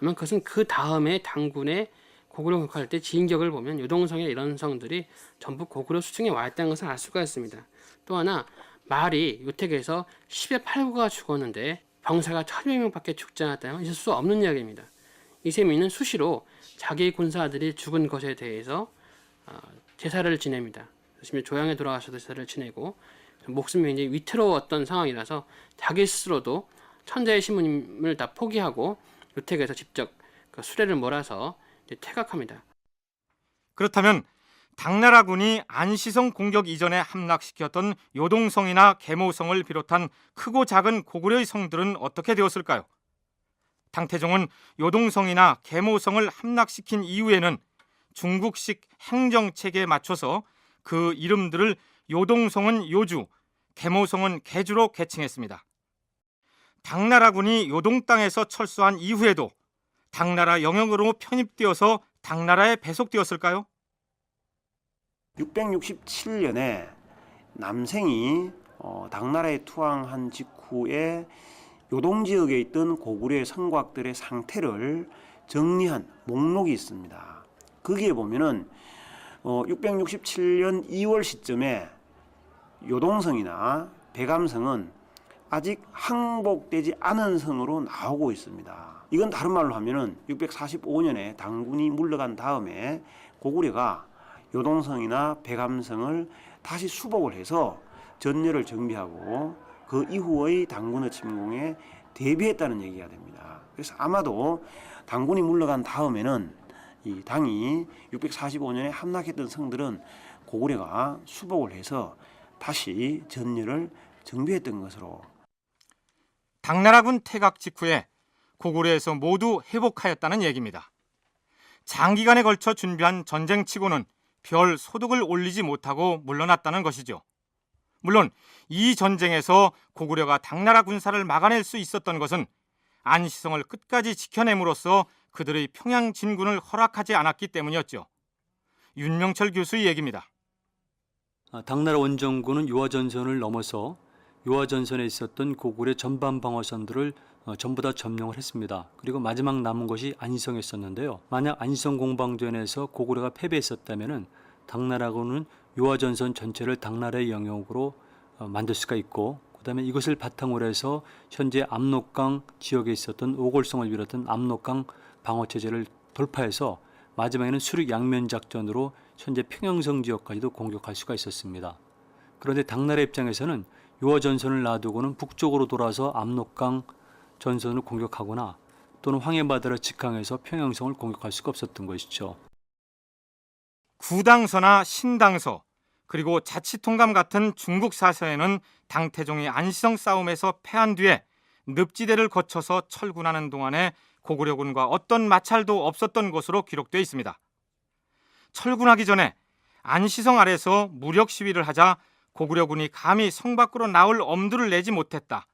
아마 그것은 그 다음에 당군의 고구려 공격할 때 진격을 보면 요동성이나 이런 성들이 전부 고구려 수중에 와 있다는 것을 알 수가 있습니다. 또 하나 말이 요택에서 10의 8구가 죽었는데 병사가 1200명밖에 죽지 않았다면 있을 수 없는 이야기입니다. 이세민은 수시로 자기 군사들이 죽은 것에 대해서 제사를 지냅니다. 심지어 조양에 돌아가셔도 제사를 지내고 목숨이 굉장히 위태로웠던 상황이라서 자기 스스로도 천자의 신부님을 다 포기하고 요택에서 직접 그 수레를 몰아서 퇴각합니다. 그렇다면 당나라군이 안시성 공격 이전에 함락시켰던 요동성이나 계모성을 비롯한 크고 작은 고구려의 성들은 어떻게 되었을까요? 당태종은 요동성이나 계모성을 함락시킨 이후에는 중국식 행정체계에 맞춰서 그 이름들을 요동성은 요주, 계모성은 계주로 계칭했습니다. 당나라군이 요동 땅에서 철수한 이후에도 당나라 영역으로 편입되어서 당나라에 배속되었을까요? 667년에 남생이 당나라에 투항한 직후에 요동 지역에 있던 고구려의 성곽들의 상태를 정리한 목록이 있습니다. 거기에 보면은 667년 2월 시점에 요동성이나 백암성은 아직 항복되지 않은 성으로 나오고 있습니다. 이건 다른 말로 하면은 645년에 당군이 물러간 다음에 고구려가 요동성이나 백암성을 다시 수복을 해서 전열을 정비하고 그 이후의 당군의 침공에 대비했다는 얘기가 됩니다. 그래서 아마도 당군이 물러간 다음에는 이 당이 645년에 함락했던 성들은 고구려가 수복을 해서 다시 전열을 정비했던 것으로. 당나라군 퇴각 직후에 고구려에서 모두 회복하였다는 얘기입니다. 장기간에 걸쳐 준비한 전쟁치고는 별 소득을 올리지 못하고 물러났다는 것이죠. 물론 이 전쟁에서 고구려가 당나라 군사를 막아낼 수 있었던 것은 안시성을 끝까지 지켜냄으로써 그들의 평양 진군을 허락하지 않았기 때문이었죠. 윤명철 교수의 얘기입니다. 당나라 원정군은 요하전선을 넘어서 요하전선에 있었던 고구려 전반 방어선들을 전부 다 점령을 했습니다. 그리고 마지막 남은 것이 안시성이었었는데요. 만약 안시성 공방전에서 고구려가 패배했었다면 당나라군은 요하전선 전체를 당나라의 영역으로 만들 수가 있고, 그 다음에 이것을 바탕으로 해서 현재 압록강 지역에 있었던 오골성을 비롯한 압록강 방어체제를 돌파해서 마지막에는 수륙 양면 작전으로 현재 평양성 지역까지도 공격할 수가 있었습니다. 그런데 당나라 입장에서는 요하전선을 놔두고는 북쪽으로 돌아서 압록강 전선을 공격하거나 또는 황해바다를 직항해서 평양성을 공격할 수가 없었던 것이죠. 구당서나 신당서, 그리고 자치통감 같은 중국 사서에는 당태종이 안시성 싸움에서 패한 뒤에 늪지대를 거쳐서 철군하는 동안에 고구려군과 어떤 마찰도 없었던 것으로 기록되어 있습니다. 철군하기 전에 안시성 아래서 무력 시위를 하자 고구려군이 감히 성 밖으로 나올 엄두를 내지 못했다.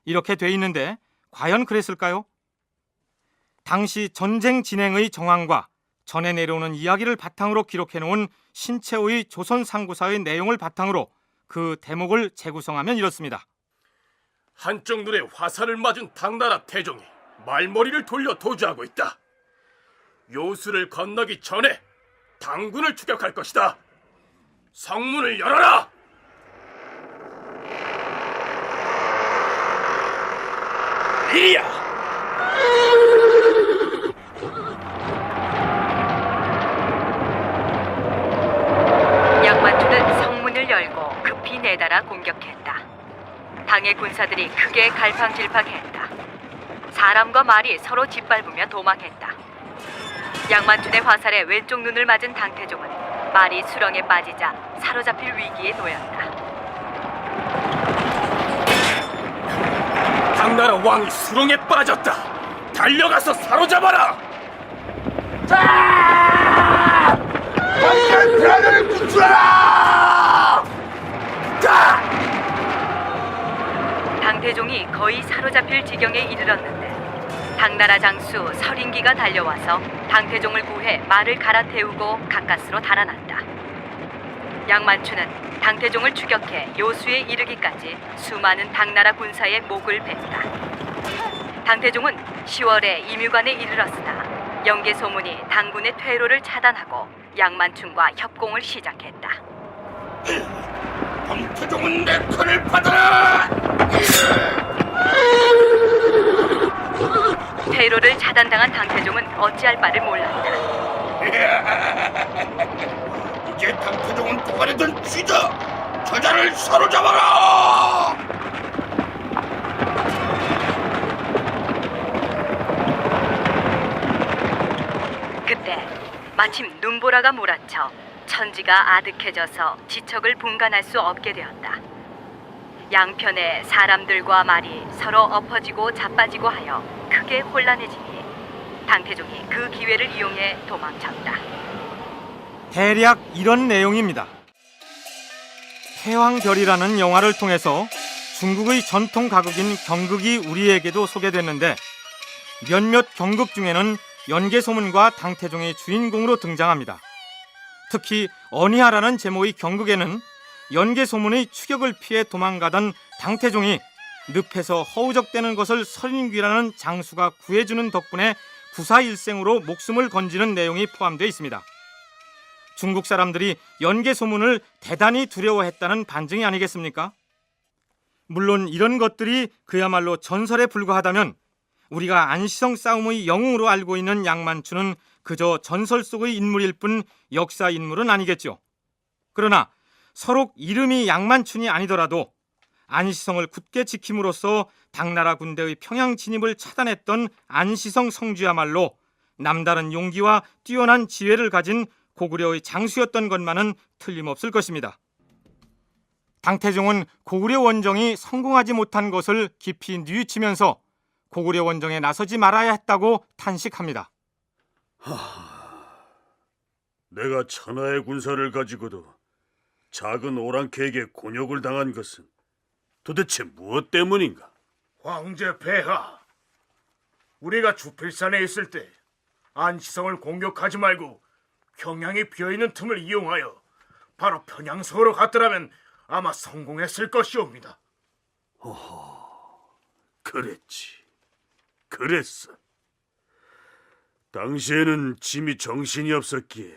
이렇게 돼 있는데 과연 그랬을까요? 당시 전쟁 진행의 정황과 전해 내려오는 이야기를 바탕으로 기록해놓은 신채호의 조선상구사의 내용을 바탕으로 그 대목을 재구성하면 이렇습니다. 한쪽 눈에 화살을 맞은 당나라 태종이 말머리를 돌려 도주하고 있다. 요수를 건너기 전에 당군을 추격할 것이다. 성문을 열어라! 이리야! 양만투는 성문을 열고 급히 내달아 공격했다. 당의 군사들이 크게 갈팡질팡했다. 사람과 말이 서로 짓밟으며 도망했다. 양만춘의 화살에 왼쪽 눈을 맞은 당태종은 말이 수렁에 빠지자 사로잡힐 위기에 놓였다. 당나라 왕이 수렁에 빠졌다. 달려가서 사로잡아라! 왕관편을 구출하라! 당태종이 거의 사로잡힐 지경에 이르렀는데 당나라 장수 설인기가 달려와서 당태종을 구해 말을 갈아태우고 가까스로 달아났다. 양만추는 당태종을 추격해 요수에 이르기까지 수많은 당나라 군사의 목을 뱉다. 당태종은 10월에 임유관에 이르렀으나 영계소문이 당군의 퇴로를 차단하고 양만춘과 협공을 시작했다. 당태종은 내 칼을 받아라! 퇴로를 차단당한 당태종은 어찌할 바를 몰랐다. 이제 당태종은 도가니든 쥐자! 저자를 사로잡아라! 그때 마침 눈보라가 몰아쳐 천지가 아득해져서 지척을 분간할 수 없게 되었다. 양편의 사람들과 말이 서로 엎어지고 자빠지고 하여 크게 혼란해지니 당태종이 그 기회를 이용해 도망쳤다. 대략 이런 내용입니다. 태왕별이라는 영화를 통해서 중국의 전통 가극인 경극이 우리에게도 소개됐는데 몇몇 경극 중에는 연개소문과 당태종이 주인공으로 등장합니다. 특히 언희하라는 제목의 경극에는 연개소문의 추격을 피해 도망가던 당태종이 늪에서 허우적대는 것을 설인귀라는 장수가 구해주는 덕분에 구사일생으로 목숨을 건지는 내용이 포함되어 있습니다. 중국 사람들이 연개소문을 대단히 두려워했다는 반증이 아니겠습니까? 물론 이런 것들이 그야말로 전설에 불과하다면 우리가 안시성 싸움의 영웅으로 알고 있는 양만추는 그저 전설 속의 인물일 뿐 역사 인물은 아니겠죠. 그러나 서록 이름이 양만춘이 아니더라도 안시성을 굳게 지킴으로써 당나라 군대의 평양 진입을 차단했던 안시성 성주야말로 남다른 용기와 뛰어난 지혜를 가진 고구려의 장수였던 것만은 틀림없을 것입니다. 당태종은 고구려 원정이 성공하지 못한 것을 깊이 뉘우치면서 고구려 원정에 나서지 말아야 했다고 탄식합니다. 내가 천하의 군사를 가지고도 작은 오랑캐에게 곤욕을 당한 것은 도대체 무엇 때문인가? 황제 폐하, 우리가 주필산에 있을 때 안시성을 공격하지 말고 평양이 비어있는 틈을 이용하여 바로 평양성으로 갔더라면 아마 성공했을 것이옵니다. 그랬지. 그랬어. 당시에는 짐이 정신이 없었기에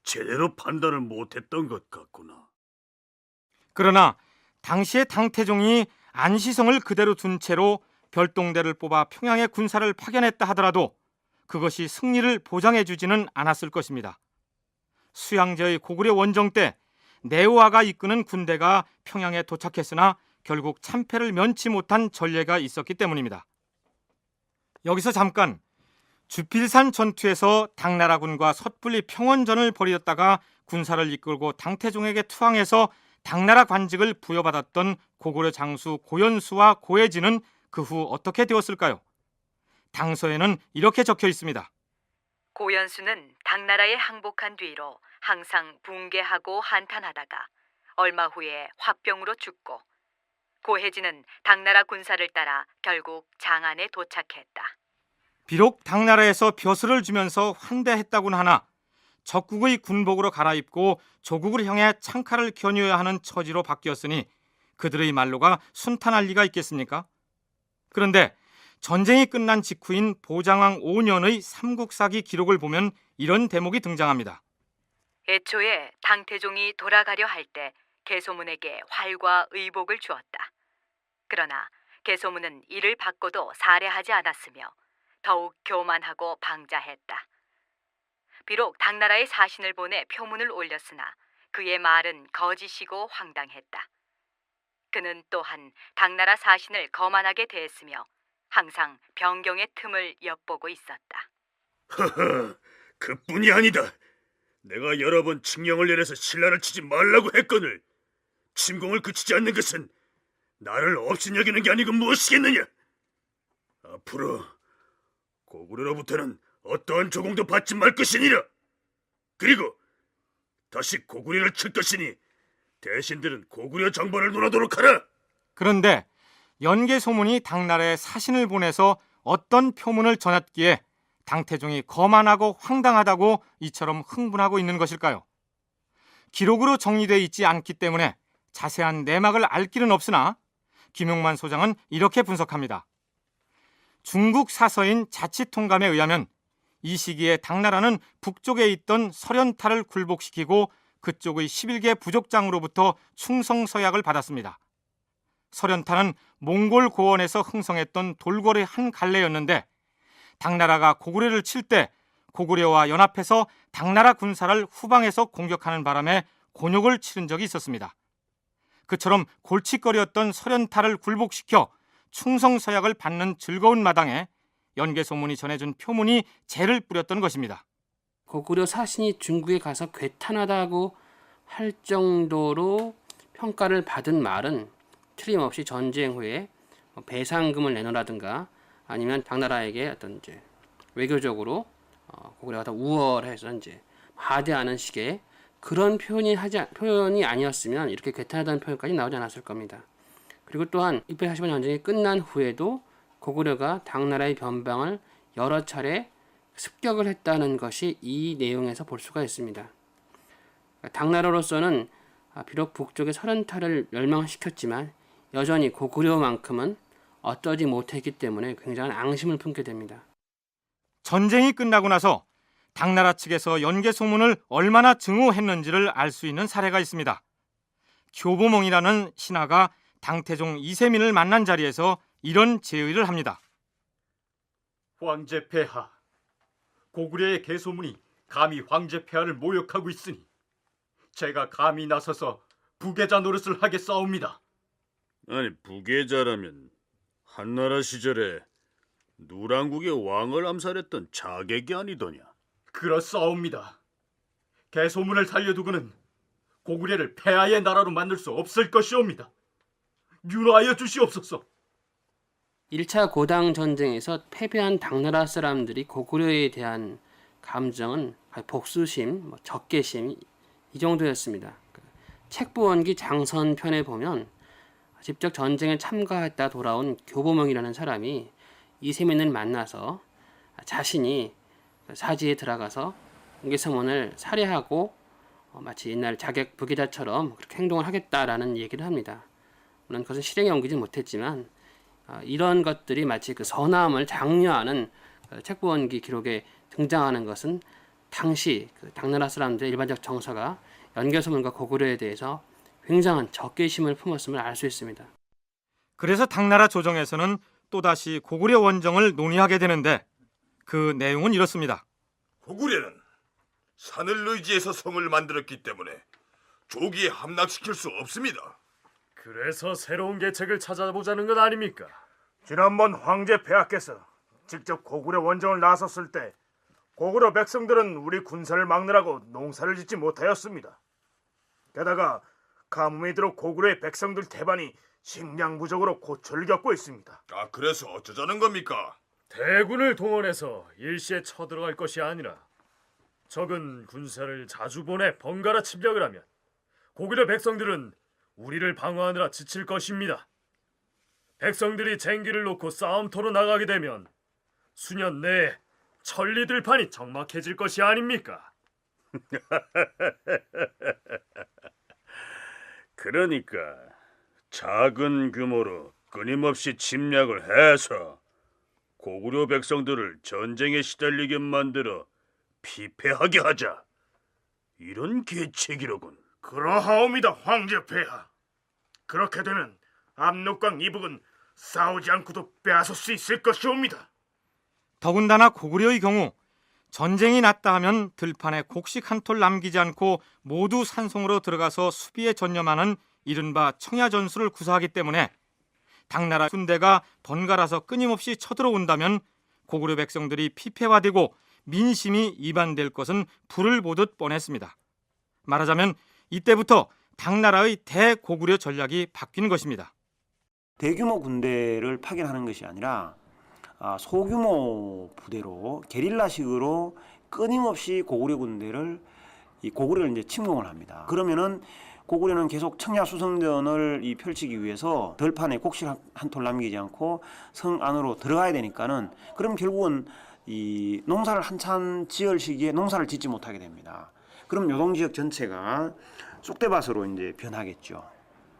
제대로 판단을 못했던 것 같구나. 그러나 당시의 당태종이 안시성을 그대로 둔 채로 별동대를 뽑아 평양에 군사를 파견했다 하더라도 그것이 승리를 보장해주지는 않았을 것입니다. 수양제의 고구려 원정 때 내오아가 이끄는 군대가 평양에 도착했으나 결국 참패를 면치 못한 전례가 있었기 때문입니다. 여기서 잠깐 주필산 전투에서 당나라군과 섣불리 평원전을 벌였다가 군사를 이끌고 당태종에게 투항해서 당나라 관직을 부여받았던 고구려 장수 고연수와 고혜진은 그 후 어떻게 되었을까요? 당서에는 이렇게 적혀 있습니다. 고연수는 당나라에 항복한 뒤로 항상 붕괴하고 한탄하다가 얼마 후에 화병으로 죽고, 고혜진은 당나라 군사를 따라 결국 장안에 도착했다. 비록 당나라에서 벼슬을 주면서 환대했다고는 하나 적국의 군복으로 갈아입고 조국을 향해 창칼을 겨누어야 하는 처지로 바뀌었으니 그들의 말로가 순탄할 리가 있겠습니까? 그런데 전쟁이 끝난 직후인 보장왕 5년의 삼국사기 기록을 보면 이런 대목이 등장합니다. 애초에 당태종이 돌아가려 할 때 개소문에게 활과 의복을 주었다. 그러나 개소문은 이를 받고도 살해하지 않았으며 더욱 교만하고 방자했다. 비록 당나라의 사신을 보내 표문을 올렸으나 그의 말은 거짓이고 황당했다. 그는 또한 당나라 사신을 거만하게 대했으며 항상 변경의 틈을 엿보고 있었다. 허허, 그뿐이 아니다. 내가 여러 번 칙령을 내려서 신라를 치지 말라고 했거늘 침공을 그치지 않는 것은 나를 업신여기는 게 아니고 무엇이겠느냐. 앞으로 고구려로부터는 어떠한 조공도 받지 말 것이니라. 그리고 다시 고구려를 칠 것이니 대신들은 고구려 정벌을 논하도록 하라. 그런데 연개소문이 당나라에 사신을 보내서 어떤 표문을 전했기에 당태종이 거만하고 황당하다고 이처럼 흥분하고 있는 것일까요? 기록으로 정리되어 있지 않기 때문에 자세한 내막을 알 길은 없으나 김용만 소장은 이렇게 분석합니다. 중국 사서인 자치통감에 의하면 이 시기에 당나라는 북쪽에 있던 설현타를 굴복시키고 그쪽의 11개 부족장으로부터 충성서약을 받았습니다. 설현타는 몽골 고원에서 흥성했던 돌궐의 한 갈래였는데 당나라가 고구려를 칠 때 고구려와 연합해서 당나라 군사를 후방에서 공격하는 바람에 곤욕을 치른 적이 있었습니다. 그처럼 골칫거리였던 설현타를 굴복시켜 충성서약을 받는 즐거운 마당에 연개소문이 전해준 표문이 재를 뿌렸던 것입니다. 고구려 사신이 중국에 가서 괴탄하다고 할 정도로 평가를 받은 말은 틀림없이 전쟁 후에 배상금을 내놓으라든가 아니면 당나라에게 어떤 이제 외교적으로 고구려가 더 우월해서 이제 하대하는 식의 그런 표현이 아니었으면 이렇게 괴탄하다는 표현까지 나오지 않았을 겁니다. 그리고 또한 645년 전쟁이 끝난 후에도 고구려가 당나라의 변방을 여러 차례 습격을 했다는 것이 이 내용에서 볼 수가 있습니다. 당나라로서는 비록 북쪽의 설현타를 멸망시켰지만 여전히 고구려만큼은 어떠지 못했기 때문에 굉장한 앙심을 품게 됩니다. 전쟁이 끝나고 나서 당나라 측에서 연개소문을 얼마나 증오했는지를 알 수 있는 사례가 있습니다. 교보몽이라는 신하가 당태종 이세민을 만난 자리에서 이런 제의를 합니다. 황제 폐하, 고구려의 개소문이 감히 황제 폐하를 모욕하고 있으니 제가 감히 나서서 부계자 노릇을 하겠사옵니다. 아니, 부계자라면 한나라 시절에 누랑국의 왕을 암살했던 자객이 아니더냐. 그렇사옵니다. 개소문을 살려두고는 고구려를 폐하의 나라로 만들 수 없을 것이옵니다. 윤호하여 주시옵소서. 1차 고당 전쟁에서 패배한 당나라 사람들이 고구려에 대한 감정은 복수심, 적개심 이 정도였습니다. 책부원기 장선편에 보면 직접 전쟁에 참가했다 돌아온 교보몽이라는 사람이 이세민을 만나서 자신이 사지에 들어가서 연개소문을 살해하고 마치 옛날 자객 부계자처럼 그렇게 행동을 하겠다라는 얘기를 합니다. 물론 그것은 실행에 옮기지 못했지만 이런 것들이 마치 그 선함을 장려하는 책부원기 기록에 등장하는 것은 당시 그 당나라 사람들의 일반적 정서가 연개소문과 고구려에 대해서 굉장한 적개심을 품었음을 알 수 있습니다. 그래서 당나라 조정에서는 또다시 고구려 원정을 논의하게 되는데 그 내용은 이렇습니다. 고구려는 산을 의지해서 성을 만들었기 때문에 조기에 함락시킬 수 없습니다. 그래서 새로운 계책을 찾아보자는 것 아닙니까? 지난번 황제 폐하께서 직접 고구려 원정을 나섰을 때 고구려 백성들은 우리 군사를 막느라고 농사를 짓지 못하였습니다. 게다가 가뭄이 들어 고구려의 백성들 대반이 식량 부족으로 고초를 겪고 있습니다. 아, 그래서 어쩌자는 겁니까? 대군을 동원해서 일시에 쳐들어갈 것이 아니라 적은 군사를 자주 보내 번갈아 침략을 하면 고구려 백성들은 우리를 방어하느라 지칠 것입니다. 백성들이 쟁기를 놓고 싸움터로 나가게 되면 수년 내에 천리들판이 적막해질 것이 아닙니까? 그러니까 작은 규모로 끊임없이 침략을 해서 고구려 백성들을 전쟁에 시달리게 만들어 피폐하게 하자. 이런 계책이로군. 그러하옵니다, 황제폐하. 그렇게 되면 압록강 이북은 싸우지 않고도 빼앗을 수 있을 것이옵니다. 더군다나 고구려의 경우 전쟁이 났다 하면 들판에 곡식 한 톨 남기지 않고 모두 산송으로 들어가서 수비에 전념하는 이른바 청야전술을 구사하기 때문에 당나라 군대가 번갈아서 끊임없이 쳐들어온다면 고구려 백성들이 피폐화되고 민심이 이반될 것은 불을 보듯 뻔했습니다. 말하자면 이때부터 당나라의 대고구려 전략이 바뀐 것입니다. 대규모 군대를 파견하는 것이 아니라 소규모 부대로 게릴라식으로 끊임없이 고구려를 이제 침공을 합니다. 그러면은 고구려는 계속 청야 수성전을 펼치기 위해서 들판에 곡식 한 톨 남기지 않고 성 안으로 들어가야 되니까는 그럼 결국은 이 농사를 한참 지을 시기에 농사를 짓지 못하게 됩니다. 그럼 요동 지역 전체가 쑥대밭으로 이제 변하겠죠.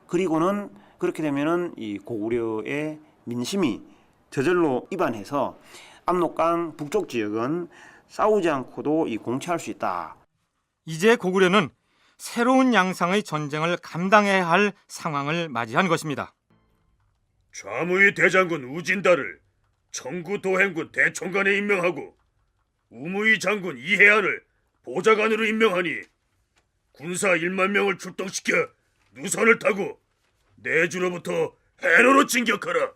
그리고는 그렇게 되면은 이 고구려의 민심이 저절로 이반해서 압록강 북쪽 지역은 싸우지 않고도 공치할 수 있다. 이제 고구려는 새로운 양상의 전쟁을 감당해야 할 상황을 맞이한 것입니다. 좌무의 대장군 우진다를 청구도행군 대총관에 임명하고 우무의 장군 이해안을 보좌관으로 임명하니 군사 1만 명을 출동시켜 누선을 타고 내주로부터 해로로 진격하라.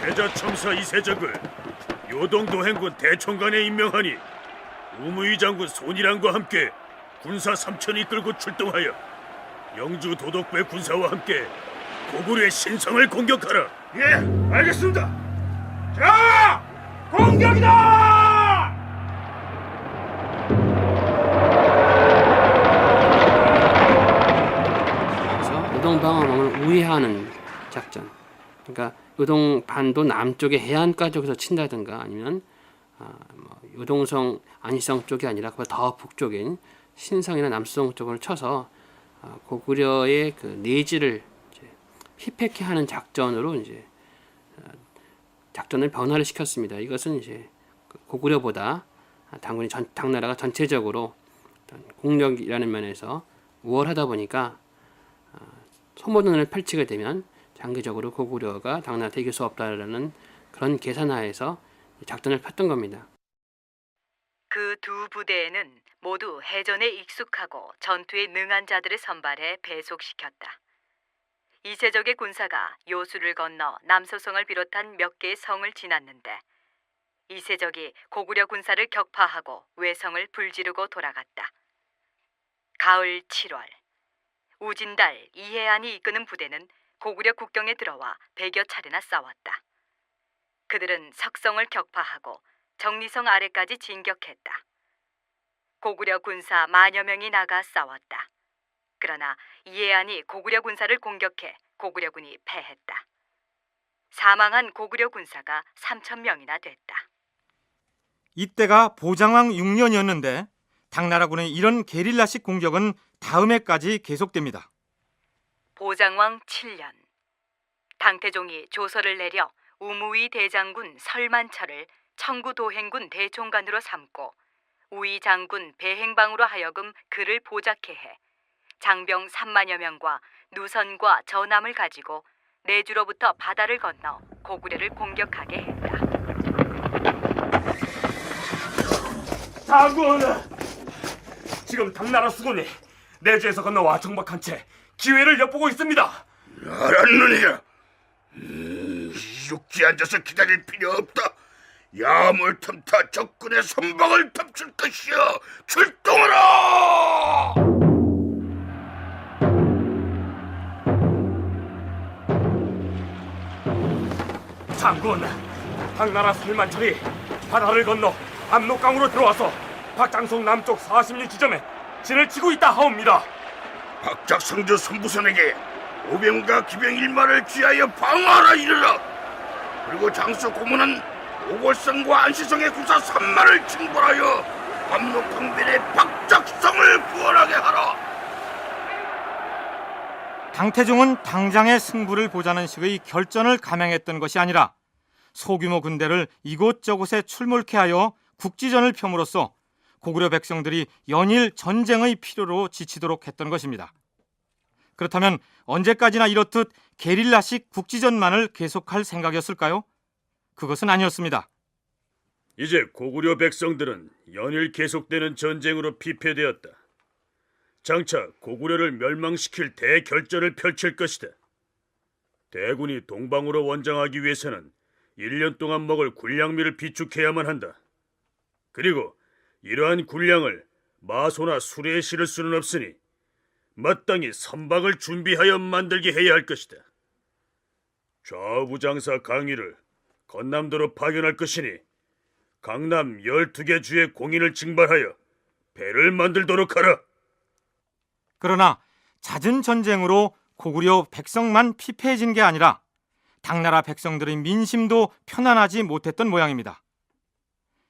대자첨사 이세적을 요동도행군 대총관에 임명하니 우무의 장군 손이랑과 함께 군사 3천을 이끌고 출동하여 영주 도독부의 군사와 함께 고구려의 신성을 공격하라. 예, 알겠습니다. 자, 공격이다! 그래서 요동 방어망을 우회하는 작전. 그러니까 요동 반도 남쪽의 해안가 쪽에서 친다든가 아니면 요동성 안시성 쪽이 아니라 그보다 더 북쪽인 신성이나 남수성 쪽을 쳐서 고구려의 그 내지를 이제 피폐케 하는 작전으로 이제 작전을 변화를 시켰습니다. 이것은 이제 고구려보다 당나라가 전체적으로 공력이라는 면에서 우월하다 보니까 소모전을 펼치게 되면 장기적으로 고구려가 당나라한테 이길 수 없다라는 그런 계산하에서 작전을 폈던 겁니다. 그 두 부대에는 모두 해전에 익숙하고 전투에 능한 자들을 선발해 배속시켰다. 이세적의 군사가 요수를 건너 남소성을 비롯한 몇 개의 성을 지났는데 이세적이 고구려 군사를 격파하고 외성을 불지르고 돌아갔다. 가을 7월, 우진달, 이해안이 이끄는 부대는 고구려 국경에 들어와 100여 차례나 싸웠다. 그들은 석성을 격파하고 정리성 아래까지 진격했다. 고구려 군사 만여 명이 나가 싸웠다. 그러나 이해안이 고구려 군사를 공격해 고구려군이 패했다. 사망한 고구려 군사가 3,000명이나 됐다. 이때가 보장왕 6년이었는데 당나라군의 이런 게릴라식 공격은 다음 해까지 계속됩니다. 보장왕 7년, 당태종이 조서를 내려 우무위 대장군 설만철을 청구도행군 대총관으로 삼고 우위 장군 배행방으로 하여금 그를 보잡게 해 장병 3만여 명과 누선과 전함을 가지고 내주로부터 바다를 건너 고구려를 공격하게 했다. 장군, 지금 당나라 수군이 내주에서 건너와 정박한 채 기회를 엿보고 있습니다. 알았느냐? 죽지 앉아서 기다릴 필요 없다. 야물 틈타 적군의 선박을 덮칠 것이여. 출동하라! 장군, 당나라 설만철이 바다를 건너 압록강으로 들어와서 박장성 남쪽 40리 지점에 진을 치고 있다 하옵니다. 박작성주 선부선에게 오병과 기병 1마를 취하여 방어하라 이르라. 그리고 장수 고문은 오골성과 안시성의 구사 3마를 징벌하여 압록강변의 박작성을 구원하게 하라. 당태종은 당장의 승부를 보자는 식의 결전을 감행했던 것이 아니라 소규모 군대를 이곳저곳에 출몰케 하여 국지전을 펴므로써 고구려 백성들이 연일 전쟁의 필요로 지치도록 했던 것입니다. 그렇다면 언제까지나 이렇듯 게릴라식 국지전만을 계속할 생각이었을까요? 그것은 아니었습니다. 이제 고구려 백성들은 연일 계속되는 전쟁으로 피폐되었다. 장차 고구려를 멸망시킬 대결전을 펼칠 것이다. 대군이 동방으로 원정하기 위해서는 1년 동안 먹을 군량미를 비축해야만 한다. 그리고 이러한 군량을 마소나 수레에 실을 수는 없으니 마땅히 선박을 준비하여 만들게 해야 할 것이다. 좌부장사 강의를 건남도로 파견할 것이니 강남 12개 주의 공인을 징발하여 배를 만들도록 하라. 그러나 잦은 전쟁으로 고구려 백성만 피폐해진 게 아니라 당나라 백성들의 민심도 편안하지 못했던 모양입니다.